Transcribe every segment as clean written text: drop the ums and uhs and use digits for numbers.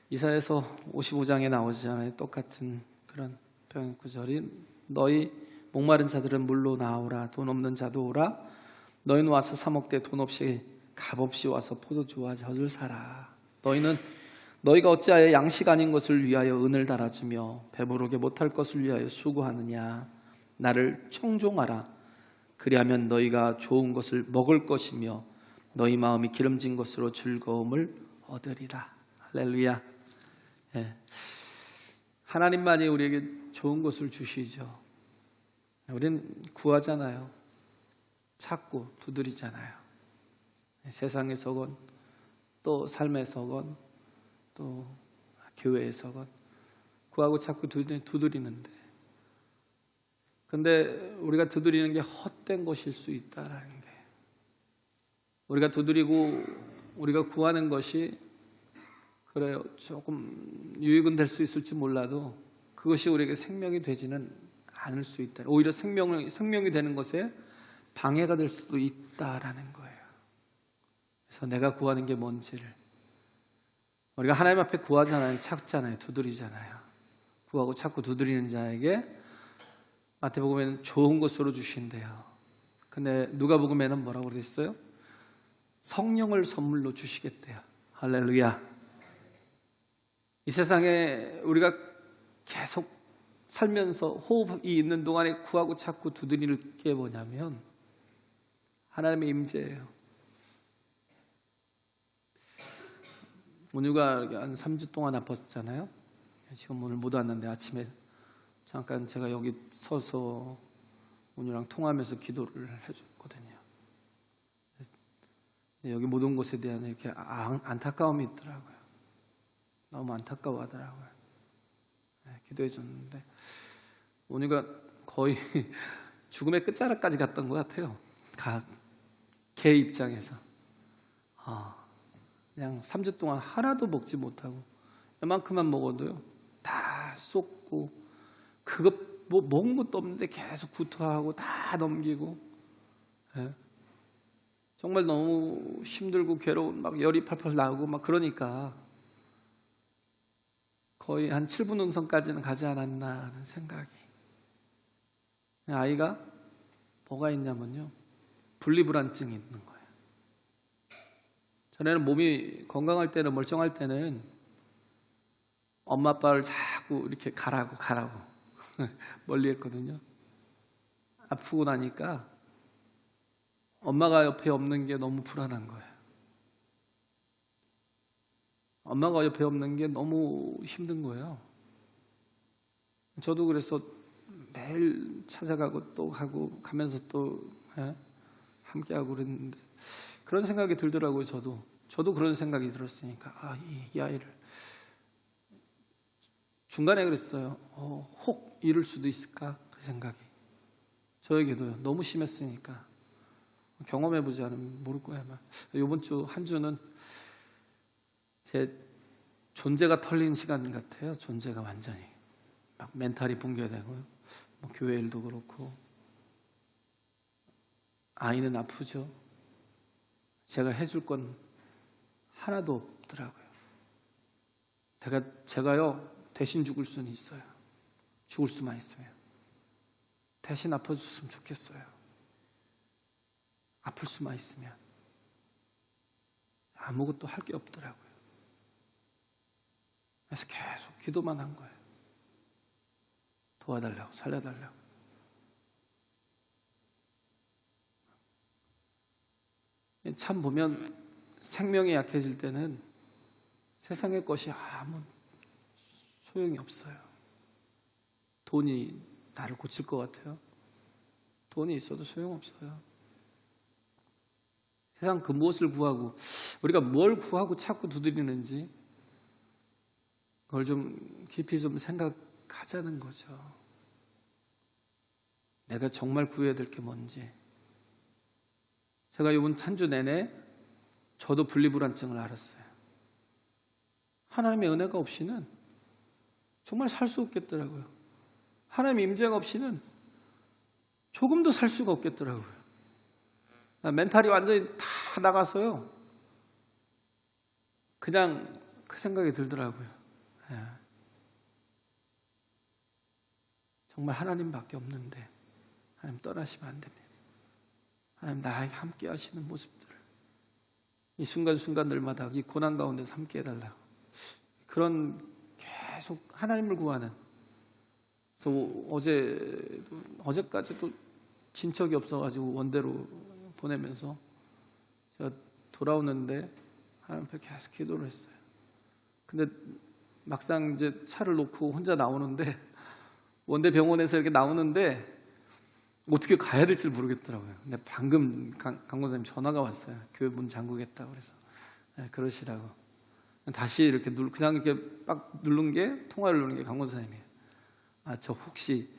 이사야서 55장에 나오잖아요. 똑같은 그런 표현 구절이 너희 목마른 자들은 물로 나오라. 돈 없는 자도 오라. 너희는 와서 사 먹되 돈 없이 값없이 와서 포도주와 젖을 사라. 너희가 어찌하여 양식 아닌 것을 위하여 은을 달아주며 배부르게 못할 것을 위하여 수고하느냐. 나를 청종하라. 그리하면 너희가 좋은 것을 먹을 것이며 너희 마음이 기름진 것으로 즐거움을 얻으리라. 할렐루야. 예. 하나님만이 우리에게 좋은 것을 주시죠. 우리는 구하잖아요. 찾고 두드리잖아요. 세상에서건 또 삶에서건 또 교회에서건 구하고 찾고 두드리는데, 근데 우리가 두드리는 게 헛된 것일 수 있다라는 게, 우리가 두드리고 우리가 구하는 것이 그래요, 조금 유익은 될 수 있을지 몰라도 그것이 우리에게 생명이 되지는 않을 수 있다. 오히려 생명이 되는 것에 방해가 될 수도 있다라는 거예요. 그래서 내가 구하는 게 뭔지를, 우리가 하나님 앞에 구하잖아요. 찾잖아요. 두드리잖아요. 구하고 찾고 두드리는 자에게 마태복음에는 좋은 것으로 주신대요. 근데 누가복음에는 뭐라고 그랬어요? 성령을 선물로 주시겠대요. 할렐루야. 이 세상에 우리가 계속 살면서 호흡이 있는 동안에 구하고 찾고 두드릴 게 뭐냐면 하나님의 임재예요. 온유가 한 3주 동안 아팠잖아요. 지금 오늘 못 왔는데 아침에 잠깐 제가 여기 서서 온유랑 통화하면서 기도를 해줬거든요. 여기 모든 것에 대한 이렇게 안타까움이 있더라고요. 너무 안타까워하더라고요. 기도해 줬는데 온유가 거의 죽음의 끝자락까지 갔던 것 같아요. 걔 입장에서 그냥 3주 동안 하나도 먹지 못하고 이만큼만 먹어도요 다 쏟고, 그거 뭐 먹은 것도 없는데 계속 구토하고 다 넘기고, 정말 너무 힘들고 괴로운, 막 열이 팔팔 나오고 막 그러니까 거의 한 7분 응선까지는 가지 않았나 하는 생각이. 아이가 뭐가 있냐면요, 분리불안증이 있는 거예요. 전에는 몸이 건강할 때는, 멀쩡할 때는 엄마 아빠를 자꾸 이렇게 가라고 멀리 했거든요. 아프고 나니까 엄마가 옆에 없는 게 너무 불안한 거예요. 엄마가 옆에 없는 게 너무 힘든 거예요. 저도 그래서 매일 찾아가고 또 가면서 또 함께하고 그랬는데 그런 생각이 들더라고요. 저도 그런 생각이 들었으니까 이 아이를 중간에 그랬어요. 혹 잃을 수도 있을까, 그 생각이 저에게도요. 너무 심했으니까 경험해보지 않으면 모를 거예요. 이번 주 한 주는 제 존재가 털린 시간 같아요. 존재가 완전히 막 멘탈이 붕괴되고요. 뭐 교회 일도 그렇고. 아이는 아프죠. 제가 해줄 건 하나도 없더라고요. 제가요 대신 죽을 수는 있어요. 죽을 수만 있으면. 대신 아파줬으면 좋겠어요. 아플 수만 있으면. 아무것도 할 게 없더라고요. 그래서 계속 기도만 한 거예요. 도와달라고, 살려달라고. 참 보면 생명이 약해질 때는 세상의 것이 아무 소용이 없어요. 돈이 나를 고칠 것 같아요. 돈이 있어도 소용없어요. 세상 그 무엇을 구하고, 우리가 뭘 구하고 찾고 두드리는지 그걸 좀 깊이 좀 생각하자는 거죠. 내가 정말 구해야 될 게 뭔지. 제가 이번 한 주 내내 저도 분리불안증을 알았어요. 하나님의 은혜가 없이는 정말 살 수 없겠더라고요. 하나님의 임재가 없이는 조금도 살 수가 없겠더라고요. 멘탈이 완전히 다 나가서요. 그냥 그 생각이 들더라고요. 예. 정말 하나님밖에 없는데 하나님 떠나시면 안 됩니다. 하나님 나에게 함께 하시는 모습들을 이 순간순간들마다 이 고난 가운데서 함께 해달라고, 그런 계속 하나님을 구하는. 그래서 어제까지도 진척이 없어가지고 원대로 보내면서 제가 돌아오는데 하나님 앞에 계속 기도를 했어요. 근데 막상 이제 차를 놓고 혼자 나오는데, 원대 병원에서 이렇게 나오는데 어떻게 가야 될지 모르겠더라고요. 근데 방금 강 권사님 전화가 왔어요. 교회 문 잠그겠다고. 그래서 네, 그러시라고. 다시 이렇게 그냥 이렇게 빡 누른 게, 통화를 누른 게 강 권사님이에요. 저 혹시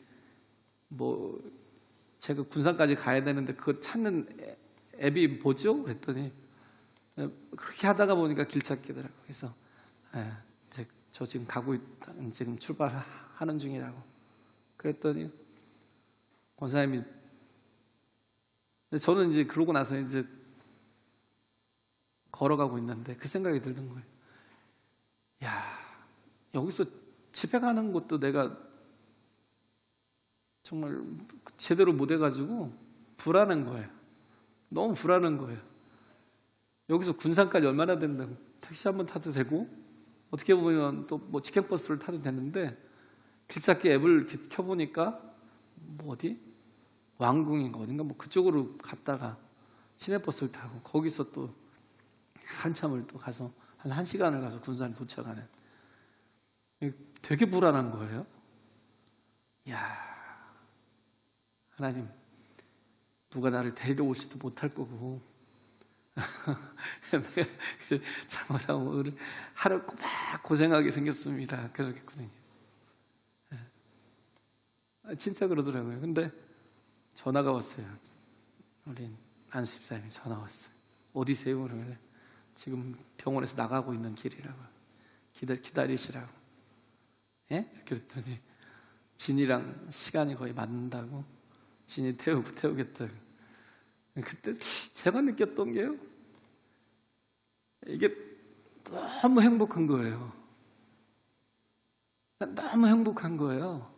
뭐 제가 군산까지 가야 되는데 그거 찾는 앱이 뭐죠? 그랬더니 그렇게 하다가 보니까 길 찾기더라고요. 그래서 저 지금 가고 있다, 지금 출발하는 중이라고 그랬더니 권사님이, 저는 이제 그러고 나서 이제 걸어가고 있는데 그 생각이 들던 거예요. 야, 여기서 집에 가는 것도 내가 정말 제대로 못 해가지고 불안한 거예요. 너무 불안한 거예요. 여기서 군산까지 얼마나 된다고. 택시 한번 타도 되고, 어떻게 보면 또 뭐 직행버스를 타도 되는데, 길찾기 앱을 켜보니까 뭐 어디? 왕궁인가 어딘가 뭐 그쪽으로 갔다가 시내버스를 타고 거기서 또 한참을 또 가서 한 1시간을 가서 군산에 도착하는. 되게 불안한 거예요. 야, 하나님, 누가 나를 데리러 올지도 못할 거고 내가 잘못하면 오늘 하루 꼬박 고생하게 생겼습니다. 그러겠거든요. 진짜 그러더라고요. 근데 전화가 왔어요. 우리 안수 집사님이 전화 왔어요. 어디세요? 그러면 지금 병원에서 나가고 있는 길이라고. 기다리시라고. 예? 그랬더니 진이랑 시간이 거의 맞는다고. 진이 태우겠다고. 그때 제가 느꼈던 게요, 이게 너무 행복한 거예요. 너무 행복한 거예요.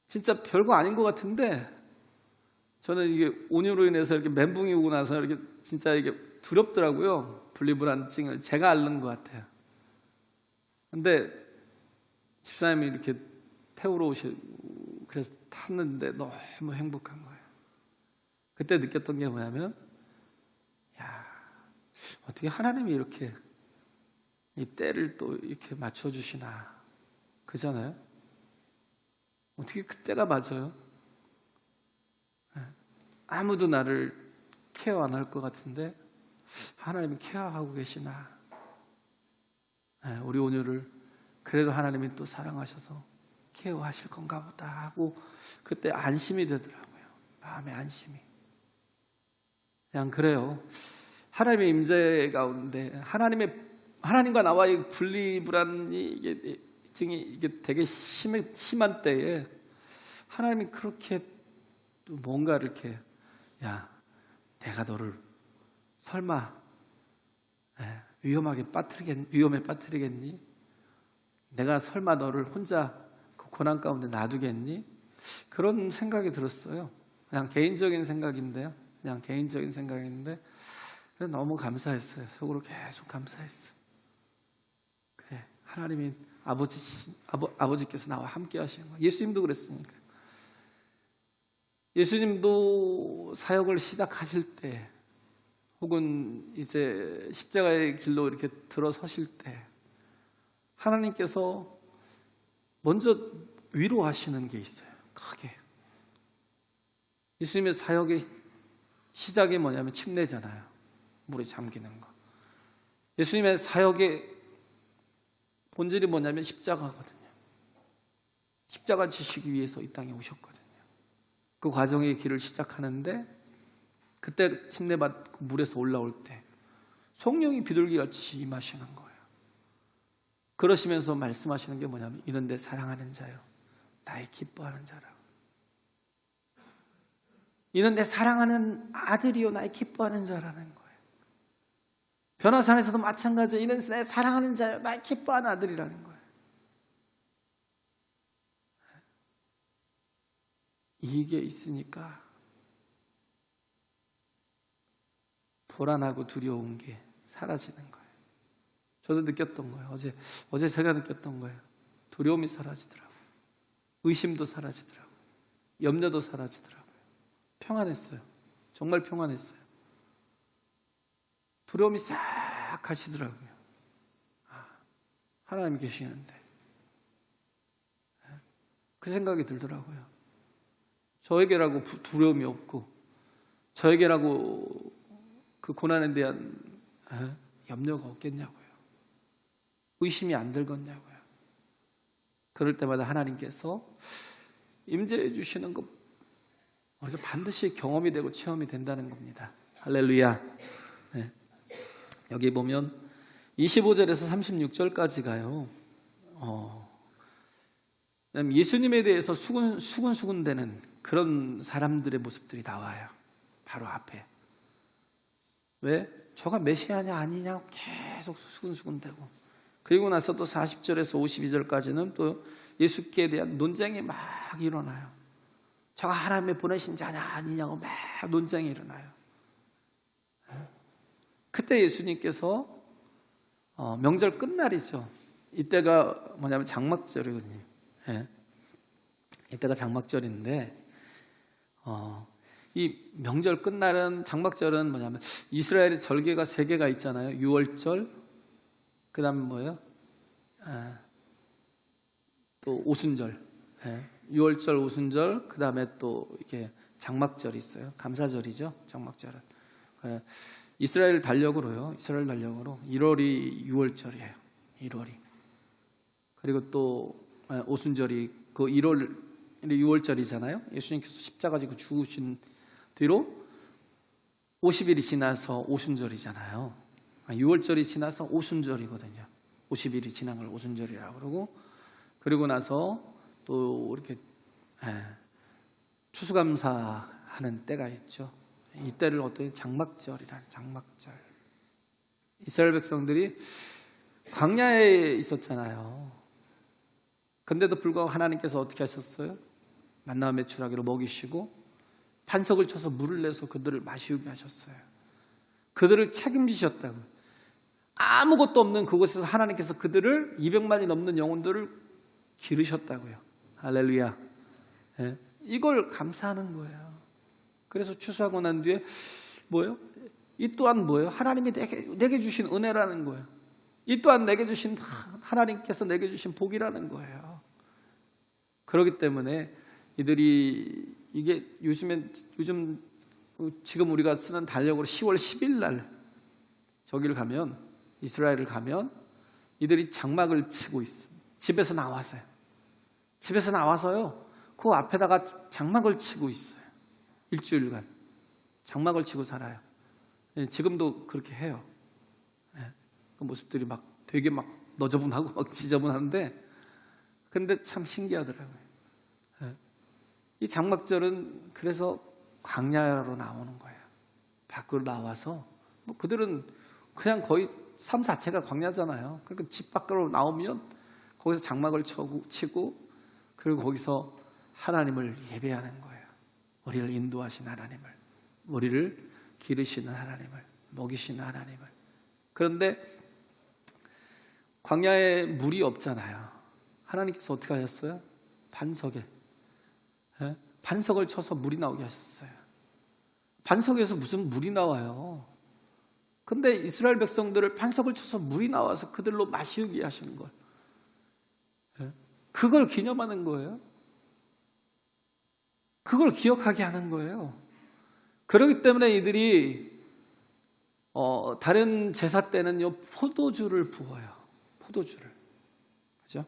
진짜 별거 아닌 것 같은데, 저는 이게 온유로 인해서 이렇게 멘붕이 오고 나서 이렇게 진짜 이게 두렵더라고요. 분리불안증을 제가 앓는 것 같아요. 근데 집사님이 이렇게 태우러 오시고 그래서 탔는데 너무 행복한 거예요. 그때 느꼈던 게 뭐냐면, 야, 어떻게 하나님이 이렇게 이 때를 또 이렇게 맞춰주시나. 그잖아요. 어떻게 그때가 맞아요? 아무도 나를 케어 안 할 것 같은데 하나님이 케어하고 계시나. 우리 온유를 그래도 하나님이 또 사랑하셔서 케어하실 건가 보다 하고 그때 안심이 되더라고요. 마음의 안심이. 그냥 그래요. 하나님의 임재 가운데 하나님과 나와의 분리불안이 이게 되게 심한 때에 하나님이 그렇게 뭔가 이렇게, 야, 내가 너를 설마 위험에 빠뜨리겠니? 내가 설마 너를 혼자 그 고난 가운데 놔두겠니? 그런 생각이 들었어요. 그냥 개인적인 생각인데 너무 감사했어요. 속으로 계속 감사했어요. 그래, 하나님이 아버지께서 나와 함께 하시는 거예요. 예수님도 그랬으니까. 예수님도 사역을 시작하실 때, 혹은 이제 십자가의 길로 이렇게 들어서실 때, 하나님께서 먼저 위로하시는 게 있어요. 크게. 예수님의 사역의 시작이 뭐냐면 침례잖아요. 물에 잠기는 거. 예수님의 사역의 본질이 뭐냐면 십자가거든요. 십자가 지시기 위해서 이 땅에 오셨거든요. 그 과정의 길을 시작하는데, 그때 침례받고 물에서 올라올 때 성령이 비둘기같이 임하시는 거예요. 그러시면서 말씀하시는 게 뭐냐면, 이런 데 사랑하는 자요, 나의 기뻐하는 자라고. 이는 내 사랑하는 아들이요 나의 기뻐하는 자라는 거예요. 변화산에서도 마찬가지예요. 이는 내 사랑하는 자요, 나의 기뻐하는 아들이라는 거예요. 이게 있으니까 불안하고 두려운 게 사라지는 거예요. 저도 느꼈던 거예요. 어제 제가 느꼈던 거예요. 두려움이 사라지더라고요. 의심도 사라지더라고요. 염려도 사라지더라고요. 평안했어요. 정말 평안했어요. 두려움이 싹 가시더라고요. 하나님이 계시는데. 그 생각이 들더라고요. 저에게라고 두려움이 없고, 저에게라고 그 고난에 대한 염려가 없겠냐고요. 의심이 안 들겠냐고요. 그럴 때마다 하나님께서 임재해 주시는 것, 우리가 반드시 경험이 되고 체험이 된다는 겁니다. 할렐루야. 네. 여기 보면 25절에서 36절까지 가요. 예수님에 대해서 수군수군대는 그런 사람들의 모습들이 나와요. 바로 앞에. 왜? 저가 메시아냐 아니냐고 계속 수군수군대고, 그리고 나서 또 40절에서 52절까지는 또 예수께 대한 논쟁이 막 일어나요. 저가 하나님의 보내신 자냐 아니냐고 막 논쟁이 일어나요. 그때 예수님께서 명절 끝날이죠. 이때가 뭐냐면 장막절이거든요. 이때가 장막절인데, 이 명절 끝날은, 장막절은 뭐냐면 이스라엘의 절기가 3개가 있잖아요. 유월절, 그 다음에 뭐예요? 또 오순절. 유월절, 오순절, 그 다음에 또 이렇게 장막절이 있어요. 감사절이죠, 장막절은. 이스라엘 달력으로요. 이스라엘 달력으로 1월이 유월절이에요. 1월이. 그리고 또 오순절이 그 1월 6월절이잖아요. 예수님께서 십자가 지고 죽으신 뒤로 50일이 지나서 오순절이잖아요. 6월절이 지나서 오순절이거든요. 50일이 지난 걸 오순절이라고 그러고, 그리고 나서 또 이렇게 추수감사하는 때가 있죠. 이때를 어떻게 장막절이라는, 장막절. 이스라엘 백성들이 광야에 있었잖아요. 근데도 불구하고 하나님께서 어떻게 하셨어요? 만나와 메추라기로 먹이시고 반석을 쳐서 물을 내서 그들을 마시우게 하셨어요. 그들을 책임지셨다고. 아무것도 없는 그곳에서 하나님께서 그들을 200만이 넘는 영혼들을 기르셨다고요. 할렐루야. 이걸 감사하는 거예요. 그래서 추수하고 난 뒤에 뭐예요? 이 또한 뭐예요? 하나님이 내게 주신 은혜라는 거예요. 이 또한 내게 주신, 하나님께서 내게 주신 복이라는 거예요. 그렇기 때문에 이들이, 이게 요즘 지금 우리가 쓰는 달력으로 10월 10일 날 저기를 가면, 이스라엘을 가면 이들이 장막을 치고 있어. 집에서 나와서요. 집에서 나와서요. 그 앞에다가 장막을 치고 있어요. 일주일간 장막을 치고 살아요. 지금도 그렇게 해요. 그 모습들이 막 되게 막 너저분하고 막 지저분한데, 근데 참 신기하더라고요. 이 장막절은 그래서 광야로 나오는 거예요. 밖으로 나와서, 뭐 그들은 그냥 거의 삶 자체가 광야잖아요. 그러니까 집 밖으로 나오면 거기서 장막을 치고, 그리고 거기서 하나님을 예배하는 거예요. 우리를 인도하신 하나님을, 우리를 기르시는 하나님을, 먹이시는 하나님을. 그런데 광야에 물이 없잖아요. 하나님께서 어떻게 하셨어요? 반석을 쳐서 물이 나오게 하셨어요. 반석에서 무슨 물이 나와요? 근데 이스라엘 백성들을 반석을 쳐서 물이 나와서 그들로 마시우게 하신 걸, 그걸 기념하는 거예요. 그걸 기억하게 하는 거예요. 그렇기 때문에 이들이 다른 제사 때는요, 포도주를 부어요. 포도주를. 그죠?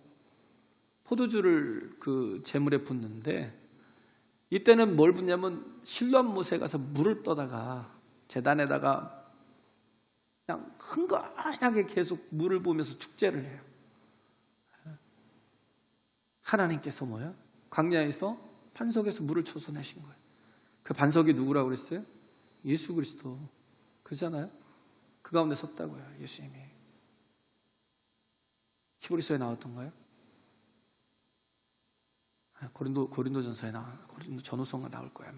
포도주를 그 제물에 붓는데, 이때는 뭘 붓냐면 실로암 못에 가서 물을 떠다가 제단에다가 그냥 흥건하게 계속 물을 부으면서 축제를 해요. 하나님께서 뭐예요? 광야에서 반석에서 물을 쳐서 내신 거예요. 그 반석이 누구라고 그랬어요? 예수 그리스도. 그잖아요. 그 가운데 섰다고요. 예수님이. 히브리서에 나왔던가요? 고린도전서에 고린도 전후서가 나올 거야.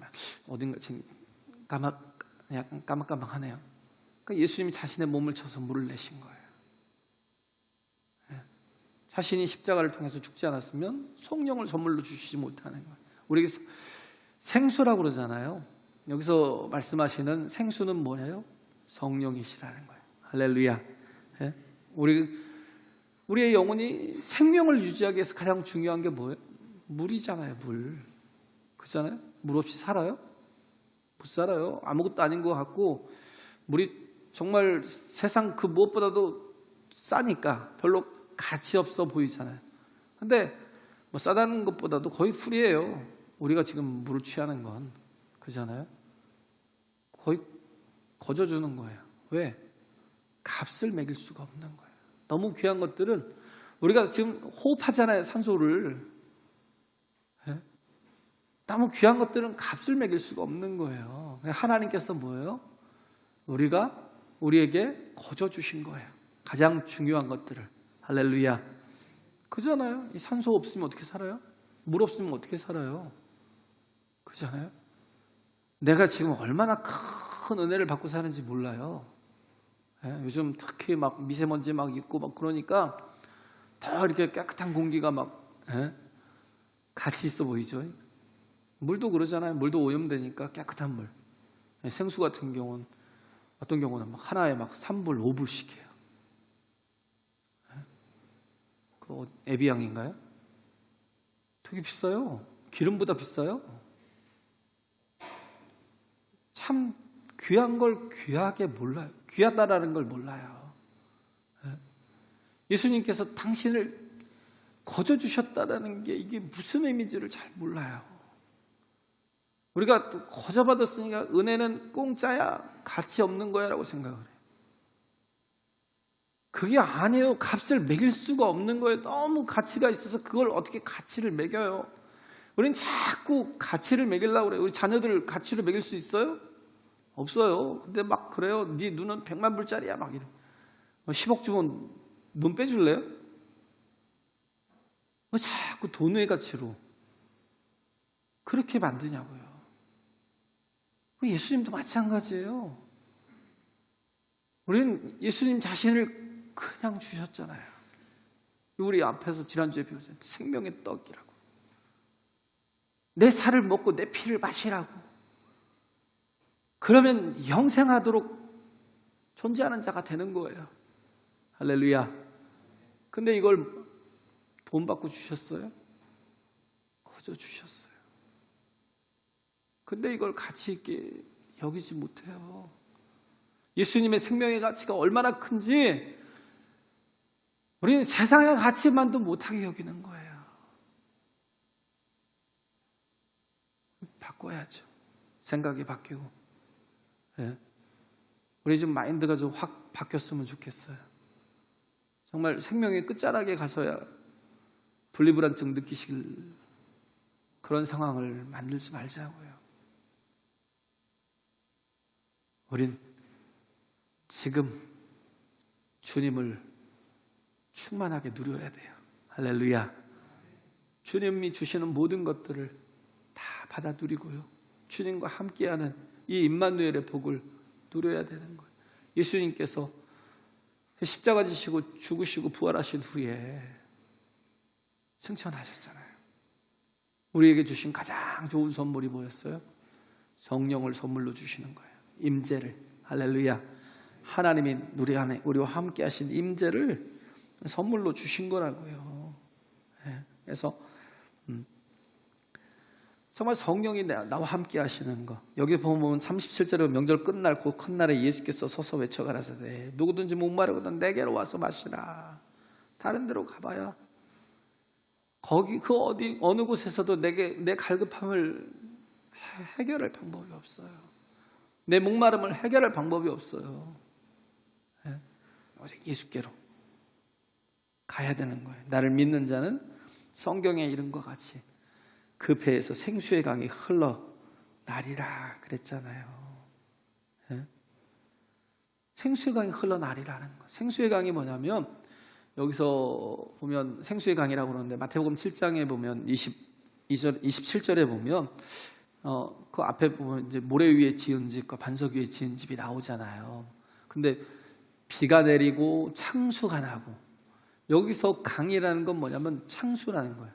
어딘가 지금 약간 까막까막하네요. 그러니까 예수님이 자신의 몸을 쳐서 물을 내신 거예요. 자신이 십자가를 통해서 죽지 않았으면 성령을 선물로 주시지 못하는 거예요. 우리 생수라고 그러잖아요. 여기서 말씀하시는 생수는 뭐예요? 성령이시라는 거예요. 할렐루야. 우리의 영혼이 생명을 유지하기 위해서 가장 중요한 게 뭐예요? 물이잖아요. 물. 그렇잖아요? 물 없이 살아요? 못 살아요. 아무것도 아닌 것 같고, 물이 정말 세상 그 무엇보다도 싸니까 별로 가치 없어 보이잖아요. 근데 뭐 싸다는 것보다도 거의 풀이에요. 우리가 지금 물을 취하는 건. 그잖아요? 거의 거저주는 거예요. 왜? 값을 매길 수가 없는 거예요. 너무 귀한 것들은 우리가 지금 호흡하잖아요. 산소를. 너무 귀한 것들은 값을 매길 수가 없는 거예요. 하나님께서 뭐예요? 우리에게 거저 주신 거예요. 가장 중요한 것들을. 할렐루야. 그잖아요. 이 산소 없으면 어떻게 살아요? 물 없으면 어떻게 살아요? 그잖아요. 내가 지금 얼마나 큰 은혜를 받고 사는지 몰라요. 요즘 특히 막 미세먼지 막 있고 막 그러니까 더 이렇게 깨끗한 공기가 막 같이 있어 보이죠. 물도 그러잖아요. 물도 오염되니까 깨끗한 물. 생수 같은 경우는 어떤 경우는 막 하나에 막 3불, 5불씩 해요. 그 에비앙인가요? 되게 비싸요. 기름보다 비싸요. 참 귀한 걸 귀하게 몰라요. 귀하다라는 걸 몰라요. 예수님께서 당신을 거저 주셨다라는 게 이게 무슨 의미인지를 잘 몰라요. 우리가 거저 받았으니까 은혜는 공짜야, 가치 없는 거야 라고 생각을 해요. 그게 아니에요. 값을 매길 수가 없는 거예요. 너무 가치가 있어서 그걸 어떻게 가치를 매겨요. 우리는 자꾸 가치를 매기려고 그래요. 우리 자녀들 가치를 매길 수 있어요? 없어요. 근데 막 그래요. 네 눈은 100만 불짜리야 막 이래. 10억 주면 눈 빼줄래요? 왜 자꾸 돈의 가치로 그렇게 만드냐고요. 예수님도 마찬가지예요. 우리는 예수님 자신을 그냥 주셨잖아요. 우리 앞에서 지난주에 배웠잖아요. 생명의 떡이라고. 내 살을 먹고 내 피를 마시라고. 그러면 영생하도록 존재하는 자가 되는 거예요. 할렐루야. 근데 이걸 돈 받고 주셨어요? 거저 주셨어요. 근데 이걸 가치 있게 여기지 못해요. 예수님의 생명의 가치가 얼마나 큰지 우리는 세상의 가치만도 못하게 여기는 거예요. 바꿔야죠. 생각이 바뀌고. 우리 좀 마인드가 좀 확 바뀌었으면 좋겠어요. 정말 생명의 끝자락에 가서야 분리불안증 느끼실 그런 상황을 만들지 말자고요. 우린 지금 주님을 충만하게 누려야 돼요. 할렐루야. 주님이 주시는 모든 것들을 다 받아 누리고요. 주님과 함께하는 이 임마누엘의 복을 누려야 되는 거예요. 예수님께서 십자가 지시고 죽으시고 부활하신 후에 승천하셨잖아요. 우리에게 주신 가장 좋은 선물이 뭐였어요? 성령을 선물로 주시는 거예요. 임재를. 할렐루야. 하나님이 우리 안에 우리와 함께 하신 임재를 선물로 주신 거라고요. 그래서 정말 성령이 나와 함께 하시는 거. 여기 보면 37절에 명절 끝날 그 첫날에 예수께서 서서 외쳐가라사대 누구든지 목마르거든 내게로 와서 마시라. 다른 데로 가봐야 거기 그 어디 어느 곳에서도 내 갈급함을 해결할 방법이 없어요. 내 목마름을 해결할 방법이 없어요. 예수께로 가야 되는 거예요. 나를 믿는 자는 성경에 이른 것 같이 그 배에서 생수의 강이 흘러 나리라 그랬잖아요. 생수의 강이 흘러나리라는 거. 생수의 강이 뭐냐면 여기서 보면 생수의 강이라고 그러는데 마태복음 7장에 보면 27절에 보면 그 앞에 보면 이제 모래 위에 지은 집과 반석 위에 지은 집이 나오잖아요. 근데 비가 내리고 창수가 나고, 여기서 강이라는 건 뭐냐면 창수라는 거예요.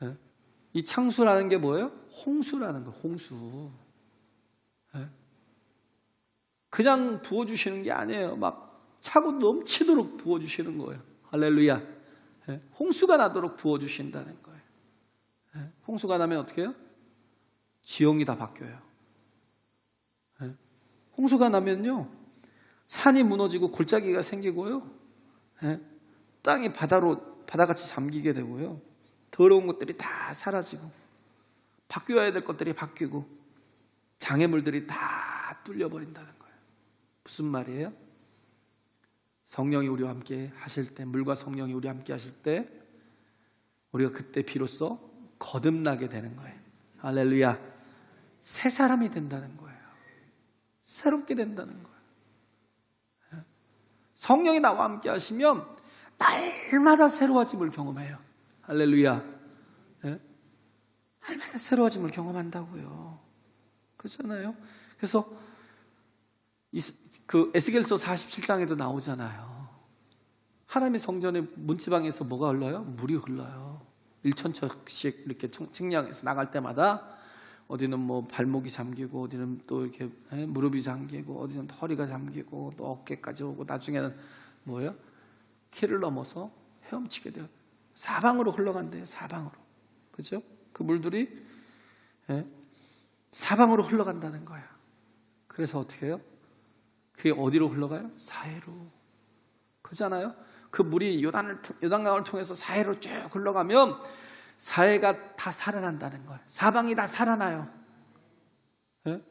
예? 이 창수라는 게 뭐예요? 홍수라는 거예요. 홍수. 예? 그냥 부어주시는 게 아니에요. 막 차고 넘치도록 부어주시는 거예요. 할렐루야. 예? 홍수가 나도록 부어주신다는 거예요. 예? 홍수가 나면 어떻게 해요? 지형이 다 바뀌어요. 예? 홍수가 나면요, 산이 무너지고 골짜기가 생기고요, 예? 땅이 바다같이 잠기게 되고요, 더러운 것들이 다 사라지고 바뀌어야 될 것들이 바뀌고 장애물들이 다 뚫려버린다는 거예요. 무슨 말이에요? 성령이 우리와 함께 하실 때, 물과 성령이 우리와 함께 하실 때 우리가 그때 비로소 거듭나게 되는 거예요. 할렐루야. 새 사람이 된다는 거예요. 새롭게 된다는 거예요. 성령이 나와 함께 하시면 날마다 새로워짐을 경험해요. 할렐루야. 날마다 새로워짐을 경험한다고요. 그렇잖아요. 그래서 그 에스겔서 47장에도 나오잖아요. 하나님의 성전의 문지방에서 뭐가 흘러요? 물이 흘러요. 1,000척씩 이렇게 측량해서 나갈 때마다 어디는 뭐 발목이 잠기고, 어디는 또 이렇게 무릎이 잠기고, 어디는 허리가 잠기고, 또 어깨까지 오고, 나중에는 뭐예요? 키를 넘어서 헤엄치게 돼요. 사방으로 흘러간대요. 사방으로. 그죠? 그 물들이 사방으로 흘러간다는 거야. 그래서 어떻게 해요? 그게 어디로 흘러가요? 사해로. 그잖아요. 그 물이 요단강을 통해서 사해로 쭉 흘러가면 사해가 다 살아난다는 거예요. 사방이 다 살아나요. 예?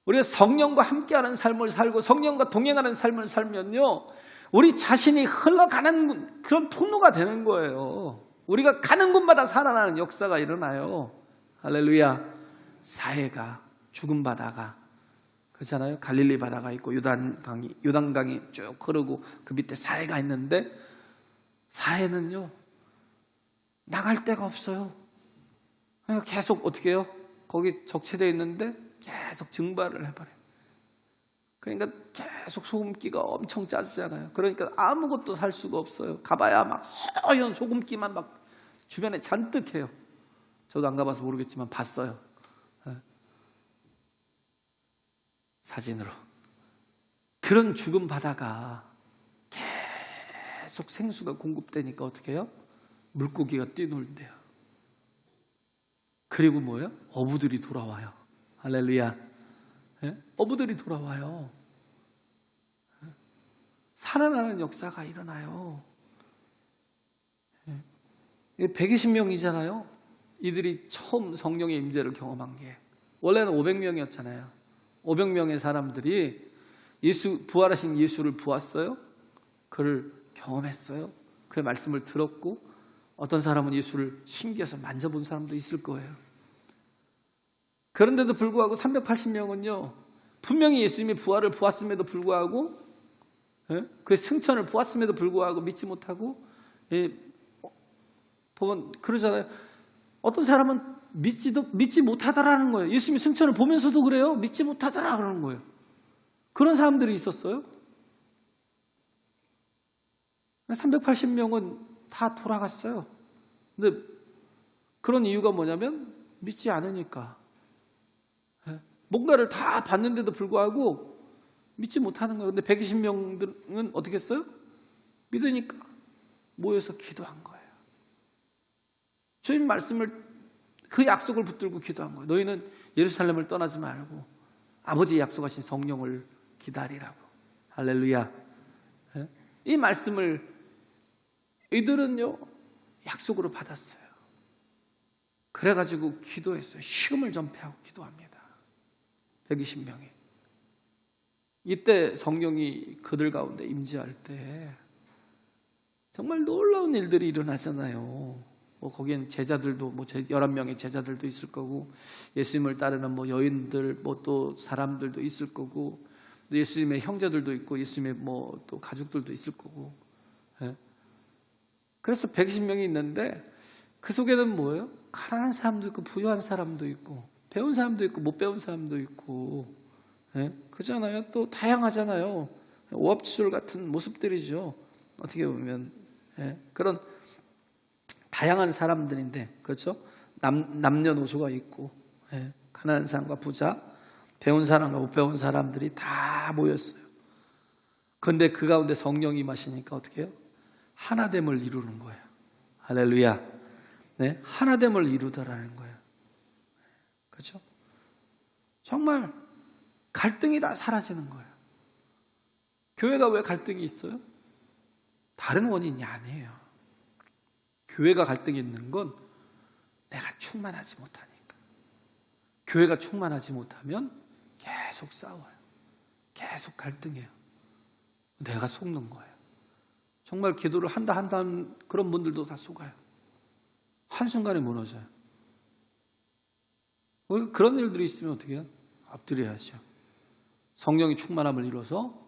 우리가 성령과 함께하는 삶을 살고 성령과 동행하는 삶을 살면요, 우리 자신이 흘러가는 그런 통로가 되는 거예요. 우리가 가는 곳마다 살아나는 역사가 일어나요. 할렐루야. 사해가, 죽은 바다가, 그렇잖아요. 갈릴리 바다가 있고 요단강이 쭉 흐르고 그 밑에 사해가 있는데, 사해는요 나갈 데가 없어요. 그러니까 계속 어떻게 해요? 거기 적체되어 있는데 계속 증발을 해버려요. 그러니까 계속 소금기가 엄청 짜지잖아요. 그러니까 아무것도 살 수가 없어요. 가봐야 막 허연 소금기만 막 주변에 잔뜩 해요. 저도 안 가봐서 모르겠지만 봤어요. 사진으로. 그런 죽은 바다가 계속 생수가 공급되니까 어떻게 해요? 물고기가 뛰놀대요. 그리고 뭐예요? 어부들이 돌아와요. 할렐루야. 어부들이 돌아와요. 살아나는 역사가 일어나요. 120명이잖아요. 이들이 처음 성령의 임재를 경험한 게. 원래는 500명이었잖아요. 500명의 사람들이 부활하신 예수를 보았어요. 그를 경험했어요. 그의 말씀을 들었고, 어떤 사람은 예수를 신기해서 만져본 사람도 있을 거예요. 그런데도 불구하고 380명은요 분명히 예수님이 부활을 보았음에도 불구하고, 그의 승천을 보았음에도 불구하고 믿지 못하고, 보면 그러잖아요. 어떤 사람은 믿지 못하더라는 거예요. 예수님이 승천을 보면서도 그래요. 믿지 못하더라 그러는 거예요. 그런 사람들이 있었어요. 380명은 다 돌아갔어요. 근데 그런 이유가 뭐냐면 믿지 않으니까. 뭔가를 다 봤는데도 불구하고 믿지 못하는 거예요. 근데 120명들은 어떻게 했어요? 믿으니까 모여서 기도한 거예요. 주님 말씀을, 그 약속을 붙들고 기도한 거예요. 너희는 예루살렘을 떠나지 말고 아버지 약속하신 성령을 기다리라고. 할렐루야. 이 말씀을 이들은요 약속으로 받았어요. 그래가지고 기도했어요. 식음을 전폐하고 기도합니다. 120명이. 이때 성령이 그들 가운데 임재할 때 정말 놀라운 일들이 일어나잖아요. 거기엔 제자들도 11명의 제자들도 있을 거고, 예수님을 따르는 여인들 또 사람들도 있을 거고, 예수님의 형제들도 있고 예수님의 뭐 또 가족들도 있을 거고. 예? 그래서 120명이 있는데 그 속에는 뭐예요? 가난한 사람도 있고 부유한 사람도 있고 배운 사람도 있고 못 배운 사람도 있고. 예? 그잖아요. 또 다양하잖아요. 오합지졸 같은 모습들이죠. 어떻게 보면. 예? 그런 다양한 사람들인데, 그렇죠? 남녀노소가 있고, 예? 가난한 사람과 부자, 배운 사람과 못 배운 사람들이 다 모였어요. 그런데 그 가운데 성령이 임하시니까 어떻게 해요? 하나됨을 이루는 거예요. 할렐루야. 네? 하나됨을 이루다라는 거예요. 그렇죠? 정말 갈등이 다 사라지는 거예요. 교회가 왜 갈등이 있어요? 다른 원인이 아니에요. 교회가 갈등이 있는 건 내가 충만하지 못하니까. 교회가 충만하지 못하면 계속 싸워요. 계속 갈등해요. 내가 속는 거예요. 정말 기도를 한다 그런 분들도 다 속아요. 한순간에 무너져요. 그런 일들이 있으면 어떻게 해요? 엎드려야죠. 성령이 충만함을 이뤄서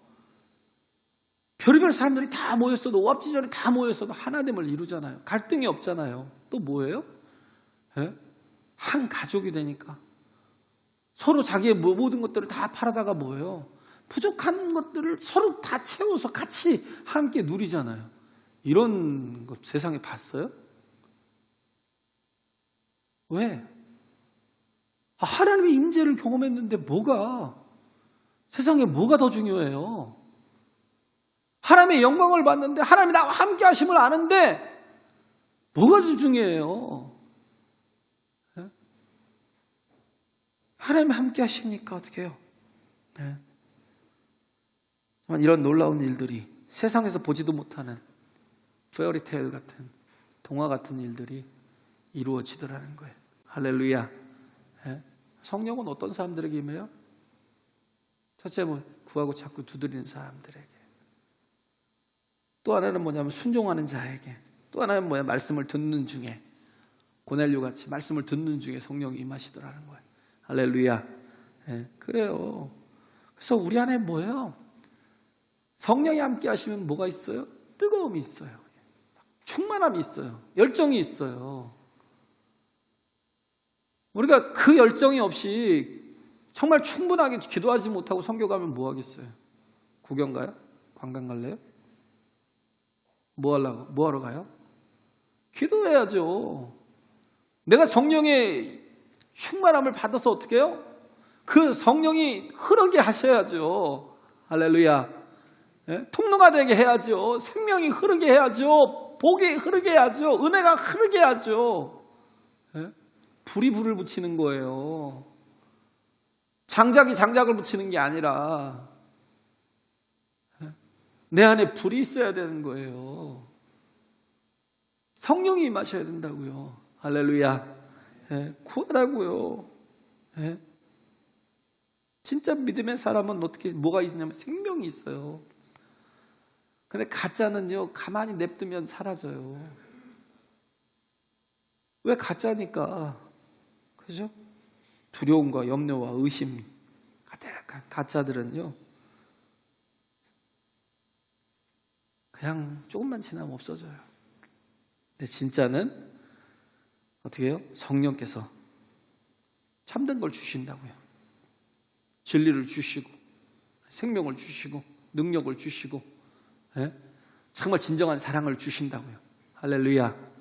별의별 사람들이 다 모였어도, 오합지졸이 다 모였어도 하나됨을 이루잖아요. 갈등이 없잖아요. 또 뭐예요? 예? 한 가족이 되니까 서로 자기의 모든 것들을 다 팔아다가 뭐예요? 부족한 것들을 서로 다 채워서 같이 함께 누리잖아요. 이런 것 세상에 봤어요? 왜? 하나님의 임재를 경험했는데 세상에 뭐가 더 중요해요? 하나님의 영광을 봤는데 하나님이 나와 함께 하심을 아는데 뭐가 더 중요해요? 네? 하나님이 함께 하시니까 어떻게 해요? 네. 이런 놀라운 일들이 세상에서 보지도 못하는 페어리테일 같은 동화 같은 일들이 이루어지더라는 거예요. 할렐루야. 네. 성령은 어떤 사람들에게 임해요? 첫째, 구하고 찾고 두드리는 사람들에게. 또 하나는 뭐냐면 순종하는 자에게. 또 하나는 말씀을 듣는 중에, 고넬료 같이 말씀을 듣는 중에 성령이 임하시더라는 거예요. 할렐루야. 네, 그래요. 그래서 우리 안에 뭐예요? 성령이 함께 하시면 뭐가 있어요? 뜨거움이 있어요. 충만함이 있어요. 열정이 있어요. 우리가 그 열정이 없이 정말 충분하게 기도하지 못하고 선교 가면 뭐 하겠어요? 구경 가요? 관광 갈래요? 뭐 하러 가요? 기도해야죠. 내가 성령의 충만함을 받아서 어떻게 해요? 그 성령이 흐르게 하셔야죠. 할렐루야. 예? 통로가 되게 해야죠. 생명이 흐르게 해야죠. 복이 흐르게 해야죠. 은혜가 흐르게 해야죠. 예? 불이 불을 붙이는 거예요. 장작이 장작을 붙이는 게 아니라 내 안에 불이 있어야 되는 거예요. 성령이 임하셔야 된다고요. 할렐루야. 예, 구하라고요. 예. 진짜 믿음의 사람은 뭐가 있냐면 생명이 있어요. 근데 가짜는요, 가만히 냅두면 사라져요. 왜 가짜니까? 그죠? 두려움과 염려와 의심 가득한 가짜들은요, 그냥 조금만 지나면 없어져요. 근데 진짜는 어떻게 해요? 성령께서 참된 걸 주신다고요. 진리를 주시고 생명을 주시고 능력을 주시고, 예? 정말 진정한 사랑을 주신다고요. 할렐루야.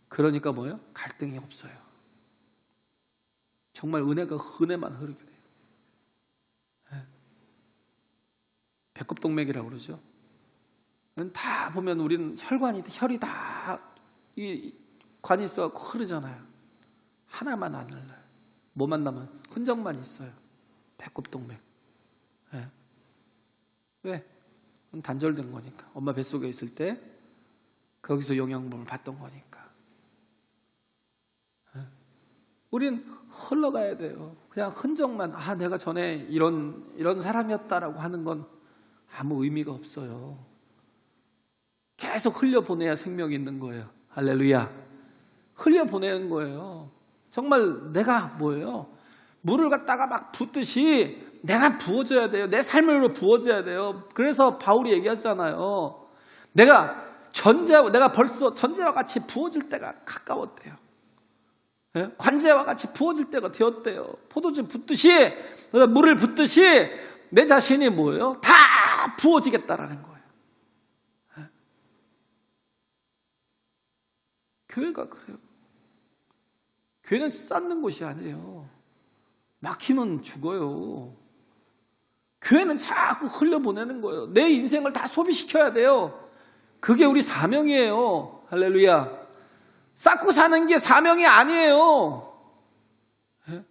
그러니까 뭐예요? 갈등이 없어요. 정말 은혜만 흐르게 돼요. 예? 배꼽동맥이라고 그러죠. 다 보면 우리는 혈이 다 이 관이 있어서 흐르잖아요. 하나만 안 흘러요. 뭐만 남아요? 흔적만 있어요. 배꼽동맥. 예. 왜? 단절된 거니까. 엄마 뱃속에 있을 때 거기서 영양분을 받던 거니까. 예. 우린 흘러가야 돼요. 그냥 흔적만, 내가 전에 이런 사람이었다라고 하는 건 아무 의미가 없어요. 계속 흘려보내야 생명이 있는 거예요. 할렐루야. 흘려보내는 거예요. 정말 내가 뭐예요? 물을 갖다가 막 붓듯이 내가 부어져야 돼요. 내 삶으로 부어져야 돼요. 그래서 바울이 얘기하잖아요. 내가 벌써 전제와 같이 부어질 때가 가까웠대요. 예? 관제와 같이 부어질 때가 되었대요. 포도주 붓듯이, 물을 붓듯이 내 자신이 뭐예요? 다 부어지겠다라는 거예요. 예? 교회가 그래요. 교회는 쌓는 곳이 아니에요. 막히면 죽어요. 교회는 자꾸 흘려보내는 거예요. 내 인생을 다 소비시켜야 돼요. 그게 우리 사명이에요. 할렐루야. 쌓고 사는 게 사명이 아니에요. 예?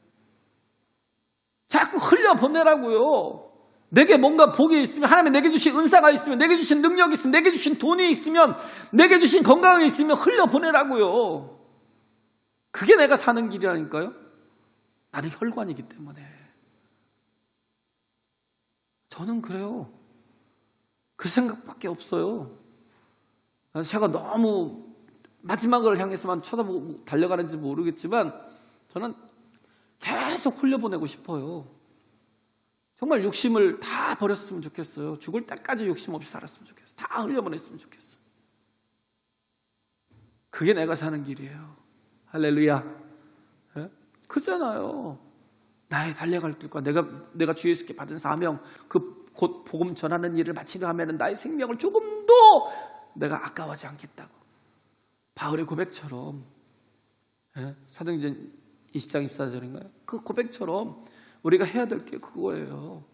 자꾸 흘려보내라고요. 내게 뭔가 복이 있으면, 하나님이 내게 주신 은사가 있으면, 내게 주신 능력이 있으면, 내게 주신 돈이 있으면, 내게 주신 건강이 있으면 흘려보내라고요. 그게 내가 사는 길이라니까요. 나는 혈관이기 때문에. 저는 그래요. 그 생각밖에 없어요. 제가 너무 마지막을 향해서만 쳐다보고 달려가는지 모르겠지만 저는 계속 흘려보내고 싶어요. 정말 욕심을 다 버렸으면 좋겠어요. 죽을 때까지 욕심 없이 살았으면 좋겠어요. 다 흘려보냈으면 좋겠어요. 그게 내가 사는 길이에요. 할렐루야. 예? 그잖아요. 나의 달려갈 길과 내가 주 예수께 받은 사명, 그 곧 복음 전하는 일을 마치려 하면 나의 생명을 조금도 내가 아까워하지 않겠다고. 바울의 고백처럼, 예? 사도행전 20장 24절인가요? 그 고백처럼 우리가 해야 될 게 그거예요.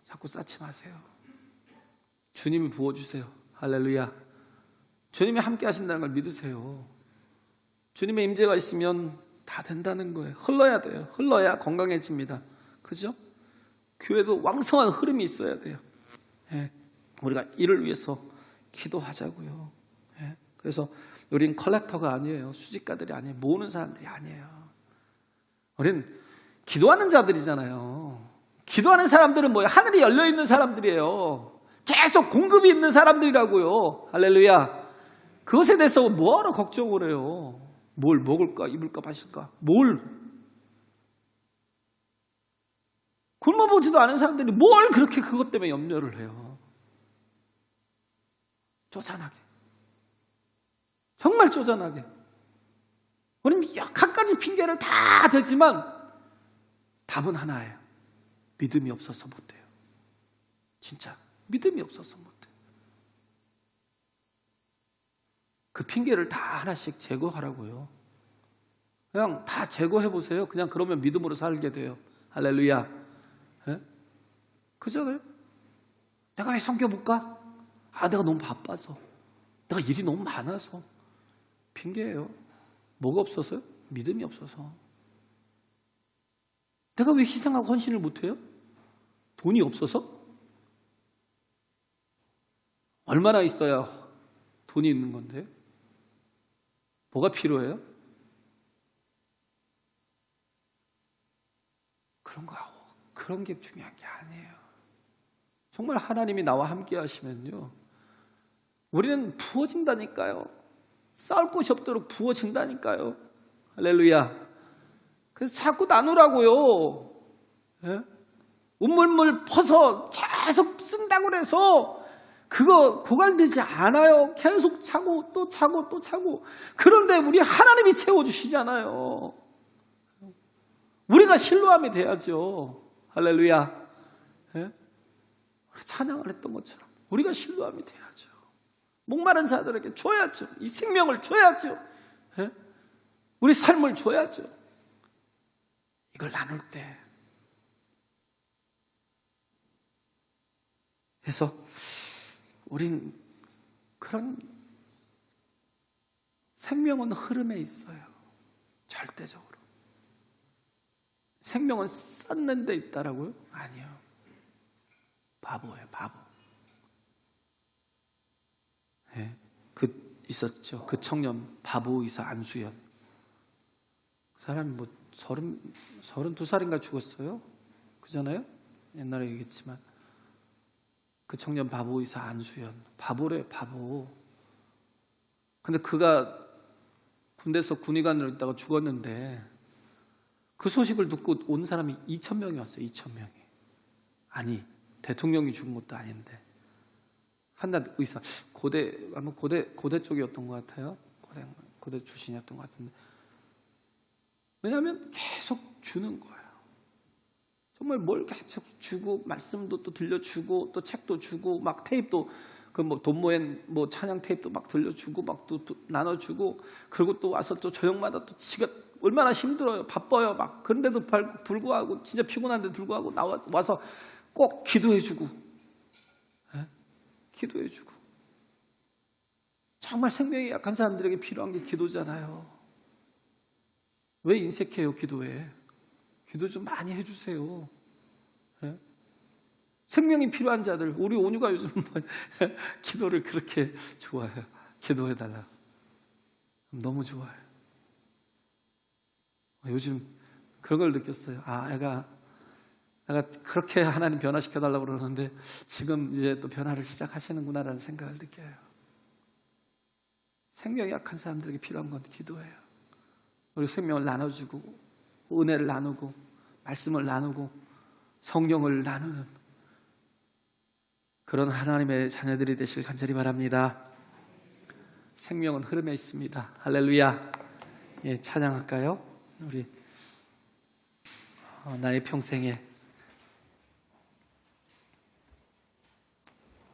자꾸 쌓지 마세요. 주님이 부어주세요. 할렐루야. 주님이 함께 하신다는 걸 믿으세요. 주님의 임재가 있으면 다 된다는 거예요. 흘러야 돼요. 흘러야 건강해집니다. 그죠? 교회도 왕성한 흐름이 있어야 돼요. 예. 우리가 이를 위해서 기도하자고요. 예. 그래서 우린 컬렉터가 아니에요. 수집가들이 아니에요. 모으는 사람들이 아니에요. 우린 기도하는 자들이잖아요. 기도하는 사람들은 뭐예요? 하늘이 열려있는 사람들이에요. 계속 공급이 있는 사람들이라고요. 할렐루야. 그것에 대해서 뭐하러 걱정을 해요? 뭘 먹을까, 입을까, 마실까? 굶어보지도 않은 사람들이 뭘 그렇게 그것 때문에 염려를 해요? 쪼잔하게. 정말 쪼잔하게. 우리는 각가지 핑계를 다 대지만 답은 하나예요. 믿음이 없어서 못해요. 진짜 믿음이 없어서 못해요. 그 핑계를 다 하나씩 제거하라고요. 그냥 다 제거해보세요. 그냥 그러면 믿음으로 살게 돼요. 할렐루야. 예? 그잖아요. 내가 왜 성교 못 가? 내가 너무 바빠서. 내가 일이 너무 많아서. 핑계예요. 뭐가 없어서요? 믿음이 없어서. 내가 왜 희생하고 헌신을 못해요? 돈이 없어서? 얼마나 있어야 돈이 있는 건데요? 뭐가 필요해요? 그런 게 중요한 게 아니에요. 정말 하나님이 나와 함께 하시면요, 우리는 부어진다니까요. 쌓을 곳이 없도록 부어진다니까요. 할렐루야. 그래서 자꾸 나누라고요. 예? 우물물 퍼서 계속 쓴다고 해서 그거 고갈되지 않아요. 계속 차고 또 차고 또 차고. 그런데 우리 하나님이 채워주시잖아요. 우리가 신뢰함이 돼야죠. 할렐루야. 예? 찬양을 했던 것처럼 우리가 신뢰함이 돼야죠. 목마른 자들에게 줘야죠. 이 생명을 줘야죠. 예? 우리 삶을 줘야죠. 이걸 나눌 때. 그래서 우린 그런 생명은 흐름에 있어요. 절대적으로. 생명은 쌓는 데 있다라고요? 아니요. 바보예요, 바보. 네, 있었죠. 그 청년 바보이사 안수연. 그 사람이 32살인가 죽었어요. 그잖아요? 옛날에 얘기했지만. 그 청년 바보이사 안수연. 바보래, 바보. 근데 그가 군대에서 군의관으로 있다가 죽었는데 그 소식을 듣고 온 사람이 2,000명이 왔어요. 2,000명이. 아니, 대통령이 죽은 것도 아닌데. 한낱 의사, 아마 고대 쪽이었던 것 같아요. 고대 출신이었던 것 같은데. 왜냐하면 계속 주는 거예요. 정말 뭘 계속 주고, 말씀도 또 들려주고, 또 책도 주고, 막 테이프도, 돈 모엔 찬양 테이프도 막 들려주고, 막 또 나눠주고, 그리고 또 와서 또 저녁마다 또 지가 얼마나 힘들어요. 바빠요. 막. 그런데도 불구하고, 진짜 피곤한데도 불구하고, 와서 꼭 기도해주고, 기도해주고. 정말 생명이 약한 사람들에게 필요한 게 기도잖아요. 왜 인색해요, 기도에? 기도 좀 많이 해주세요. 네? 생명이 필요한 자들, 우리 온유가 요즘 기도를 그렇게 좋아해요. 기도해달라. 너무 좋아요. 요즘 그런 걸 느꼈어요. 내가 그렇게 하나님 변화시켜달라고 그러는데 지금 이제 또 변화를 시작하시는구나라는 생각을 느껴요. 생명이 약한 사람들에게 필요한 건 기도예요. 우리 생명을 나눠주고, 은혜를 나누고, 말씀을 나누고, 성령을 나누는 그런 하나님의 자녀들이 되실 간절히 바랍니다. 생명은 흐름에 있습니다. 할렐루야. 예, 찬양할까요? 우리 나의 평생에